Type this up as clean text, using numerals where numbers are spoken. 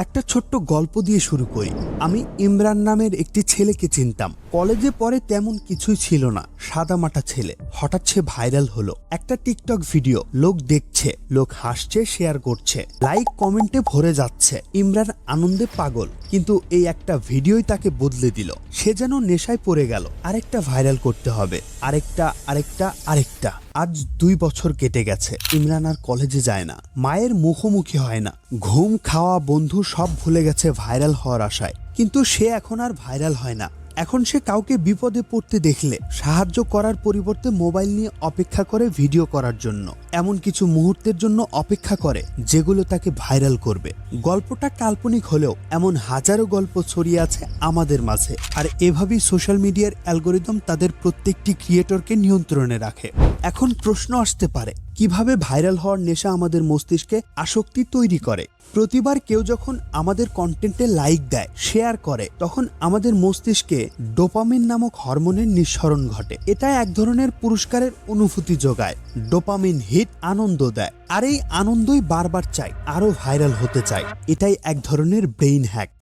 একটা ছোট্ট গল্প দিয়ে শুরু করি। আমি ইমরান নামের একটি ছেলেকে চিনতাম। কলেজে পড়ে তেমন কিছুই ছিল না, সাদামাটা ছেলে। হঠাৎ সে ভাইরাল হলো। একটা টিকটক ভিডিও, লোক দেখছে, লোক হাসছে, শেয়ার করছে, লাইক কমেন্টে ভরে যাচ্ছে। ইমরান আনন্দে পাগল, কিন্তু এই একটা ভিডিওই তাকে বদলে দিল। সে যেন নেশায় পড়ে গেল। আরেকটা ভাইরাল করতে হবে, আরেকটা আরেকটা আরেকটা। আজ 2 বছর কেটে গেছে। ইমরান আর কলেজে যায় না, মায়ের মুখোমুখি হয় না, ঘুম খাওয়া বন্ধু সব ভুলে গেছে ভাইরাল হওয়ার আশায়। কিন্তু সে এখন আর ভাইরাল হয় না। এখন সে কাউকে বিপদে পড়তে দেখলে সাহায্য করার পরিবর্তে মোবাইল নিয়ে অপেক্ষা করে ভিডিও করার জন্য, এমন কিছু মুহূর্তের জন্য অপেক্ষা করে যেগুলো তাকে ভাইরাল করবে। গল্পটা কাল্পনিক হলেও এমন হাজারো গল্প ছড়িয়ে আছে আমাদের মাঝে। আর এভাবেই সোশ্যাল মিডিয়ার অ্যালগোরিদম তাদের প্রত্যেকটি ক্রিয়েটরকে নিয়ন্ত্রণে রাখে। এখন প্রশ্ন আসতে পারে, কিভাবে ভাইরাল হওয়ার নেশা আমাদের মস্তিষ্কে আসক্তি তৈরি করে? প্রতিবার কেউ যখন আমাদের কন্টেন্টে লাইক দেয়, শেয়ার করে, তখন আমাদের মস্তিষ্কে ডোপামিন নামক হরমোনের নিঃসরণ ঘটে। এটা এক ধরনের পুরস্কারের অনুভূতি যোগায়। ডোপামিন হিট আনন্দ দেয়, আর এই আনন্দই বারবার চাই, আরো ভাইরাল হতে চাই। এটাই এক ধরনের ব্রেইন হ্যাক।